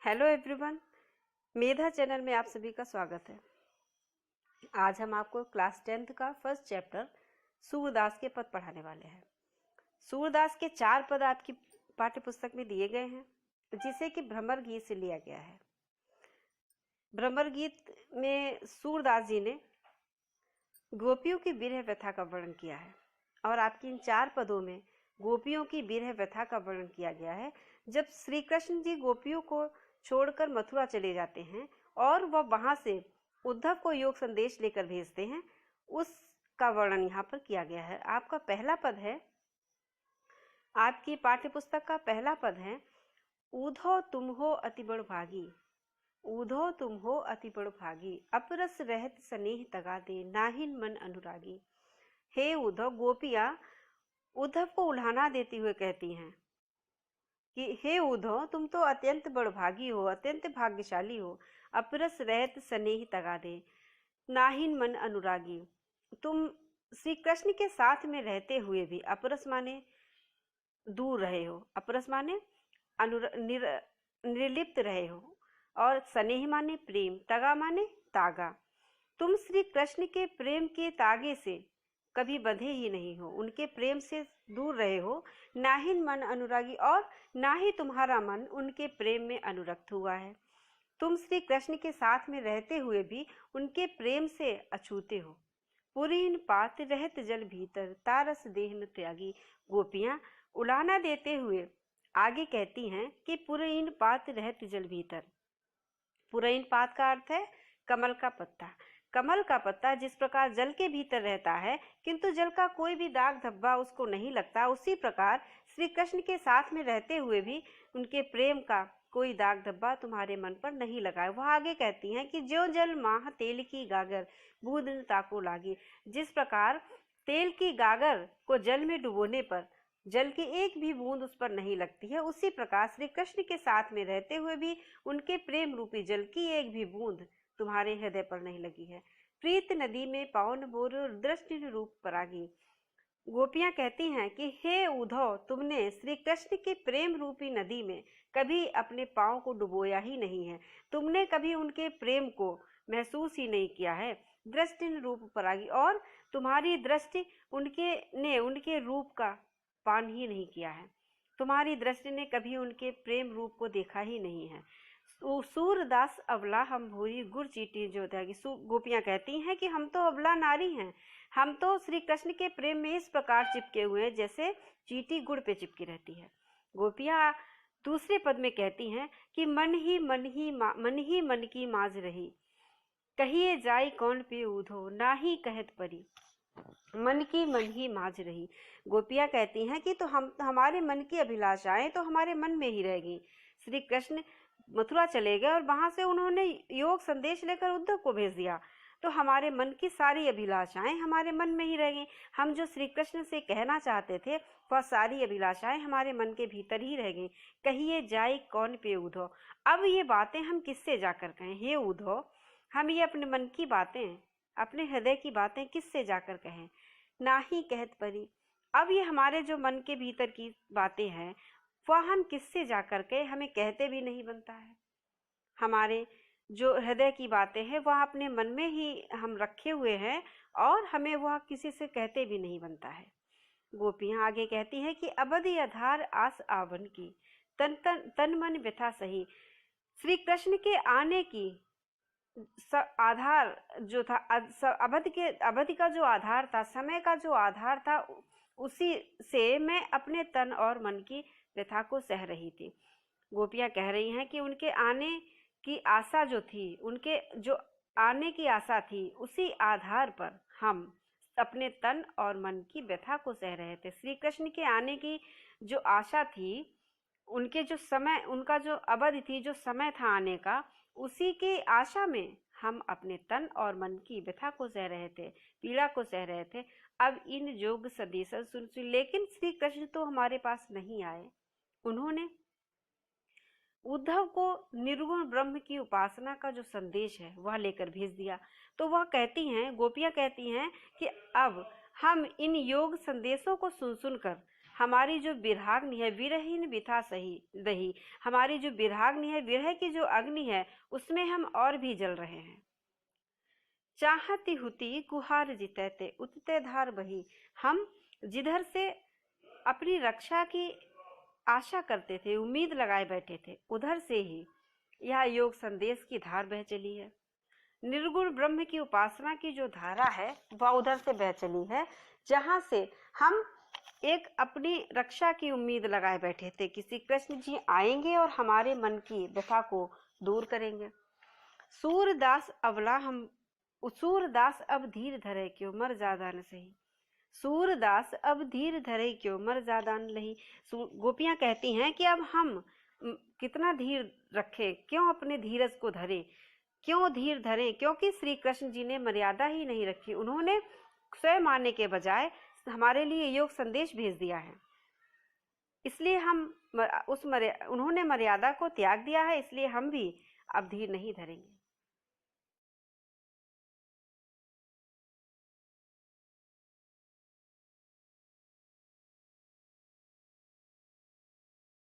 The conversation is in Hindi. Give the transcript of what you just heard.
हेलो एवरीवन, मेधा चैनल में आप सभी का स्वागत है। आज हम आपको क्लास 10th का फर्स्ट चैप्टर सूरदास के पद पढ़ाने वाले हैं। सूरदास के 4 पद आपकी पाठ्य पुस्तक में दिए गए हैं, जिसे कि भ्रमर गीत से लिया गया है। भ्रमर गीत में सूरदास जी ने गोपियों की विरह व्यथा का वर्णन किया है और आपकी इन 4 पदों में गोपियों की विरह व्यथा का वर्णन किया गया है। जब श्री कृष्ण जी गोपियों को छोड़कर मथुरा चले जाते हैं और वह वहां से उद्धव को योग संदेश लेकर भेजते हैं, उसका वर्णन यहाँ पर किया गया है। आपका पहला पद है, आपकी पाठ्य पुस्तक का पहला पद है, ऊधो तुम हो अति बड़ भागी, ऊधो तुम हो अति बड़ भागी, अपरस रहत स्नेह तगा दे, नाहिन मन अनुरागी। हे उद्धव, गोपियां उद्धव को उल्हाना देती हुए कहती हैं कि हे उद्धव, तुम तो अत्यंत बड़भागी हो, अत्यंत भाग्यशाली हो। अपरस रहत स्नेह तगा दे, नाहिन मन अनुरागी। तुम श्री कृष्ण के साथ में रहते हुए भी, अपरस माने दूर रहे हो, अपरस माने निर्लिप्त रहे हो, और स्नेह माने प्रेम, तगा माने तागा। तुम श्री कृष्ण के प्रेम के तागे से कभी बंधे ही नहीं हो, उनके प्रेम से दूर रहे हो। नाहिन मन अनुरागी, और ना ही तुम्हारा मन उनके प्रेम में अनुरक्त हुआ है। तुम श्री कृष्ण के साथ में रहते हुए भी उनके प्रेम से अछूते हो। पुरीन पात रहत जल भीतर, तारस देहन त्यागी। गोपियां उलाहना देते हुए आगे कहती हैं कि पुरीन पात रहत जल भीतर। पुरीन पात का अर्थ है कमल का पत्ता। कमल का पत्ता जिस प्रकार जल के भीतर रहता है किंतु जल का कोई भी दाग धब्बा उसको नहीं लगता, उसी प्रकार श्री कृष्ण के साथ में रहते हुए भी उनके प्रेम का कोई दाग धब्बा तुम्हारे मन पर नहीं लगा है। वह आगे कहती हैं कि ज्यों जल माह तेल की गागर, बूंद ताको लागी। जिस प्रकार तेल की गागर को जल में डुबोने पर जल की एक भी बूंद उस पर नहीं लगती है, उसी प्रकार श्री कृष्ण के साथ में रहते हुए भी उनके प्रेम रूपी जल की एक भी बूंद तुम्हारे हृदय पर नहीं लगी है। प्रीत नदी में पावन बोर, दृष्टि रूप परागी। गोपियां कहती हैं कि हे उद्धव, तुमने श्री कृष्ण के प्रेम रूपी नदी में कभी अपने पांव को डुबोया ही नहीं है, तुमने कभी उनके प्रेम को महसूस ही नहीं किया है। दृष्टि रूप परागी, और तुम्हारी दृष्टि उनके रूप का पान ही नहीं किया है, तुम्हारी दृष्टि ने कभी उनके प्रेम रूप को देखा ही नहीं है। सूरदास अबला हम भूरी गुड़ चीटी जो त्यागी। गोपियां कहती हैं कि हम तो अबला नारी हैं, हम तो श्री कृष्ण के प्रेम में इस प्रकार चिपके हुए हैं जैसे चीटी गुड़ पे चिपकी रहती है। गोपियां दूसरे पद में कहती हैं कि मन ही मन की माज रही, कहिए जाई कौन पे ऊधो, ना ही कहत परी। मन ही माज रही। गोपियां कहती हैं कि तो हमारे मन की अभिलाषाएं तो हमारे मन में ही रह गई। श्री कृष्ण मथुरा चले गए और वहां से उन्होंने योग संदेश लेकर उद्धव को भेज दिया, तो हमारे मन की सारी अभिलाषाएं हमारे मन में ही रह गई। हम जो श्री कृष्ण से कहना चाहते थे वह सारी अभिलाषाएं हमारे मन के भीतर ही रह गई। कहिए जाए कौन पे उद्धव, अब ये बातें हम किससे जाकर कहें। हे उद्धव, हम ये अपने मन की बातें, अपने हृदय की बातें किससे जाकर कहें। ना ही कहत परी, अब ये हमारे जो मन के भीतर की बातें हैं वह हम किससे जाकर के, हमें कहते भी नहीं बनता है। हमारे जो हृदय की बातें हैं वह अपने मन में ही हम रखे हुए हैं और हमें वह किसी से कहते भी नहीं बनता है। गोपियां आगे कहती हैं कि अबधि आधार आस आवन की, तन मन व्यथा सही। श्री कृष्ण के आने की आधार जो था, अवधि का जो आधार था, समय का जो आधार था, उसी से मैं अपने तन और मन की व्यथा को सह रही थी। गोपियां कह रही हैं कि उनके आने की आशा जो थी, उनके जो आने की आशा थी, उसी आधार पर हम अपने तन और मन की व्यथा को सह रहे थे। श्री कृष्ण के आने की जो आशा थी, उनके जो समय, उनका जो अवधि थी, जो समय था आने का, उसी की आशा में हम अपने तन और मन की व्यथा को सह रहे थे, पीड़ा को सह रहे थे। अब इन जोग सदेश सुन, लेकिन श्री कृष्ण तो हमारे पास नहीं आए। उन्होंने उद्धव को निर्गुण ब्रह्म की उपासना का जो संदेश है वह लेकर भेज दिया। तो वह कहती हैं, गोपियां कहती हैं कि अब हम इन योग संदेशों को सुन सुनकर हमारी जो विरहाग्नि है, विरहीन बिथा सही दही, हमारी जो विरहाग्नि है, विरह की जो अग्नि है, उसमें हम और भी जल रहे हैं। चाहती हुती कुहार जितैते उतते धार बही, हम जिधर से अपनी रक्षा की आशा करते थे, उम्मीद लगाए बैठे थे, उधर से ही यह योग संदेश की धार बह चली है। निर्गुण ब्रह्म की उपासना की जो धारा है वह उधर से बह चली है, जहां से हम एक अपनी रक्षा की उम्मीद लगाए बैठे थे, किसी कृष्ण जी आएंगे और हमारे मन की व्यथा को दूर करेंगे। सूरदास अबला हम सूरदास अब धीर धरे क्यों मर ज्यादा न सही, सूरदास अब धीर धरे क्यों मर ज्यादा न लही। गोपियां कहती हैं कि अब हम कितना धीर रखें, क्यों अपने धीरज को धरे, क्यों धीर धरें, क्योंकि श्री कृष्ण जी ने मर्यादा ही नहीं रखी। उन्होंने स्वयं आने के बजाय हमारे लिए योग संदेश भेज दिया है, इसलिए हम उन्होंने मर्यादा को त्याग दिया है, इसलिए हम भी अब धीर नहीं धरेंगे।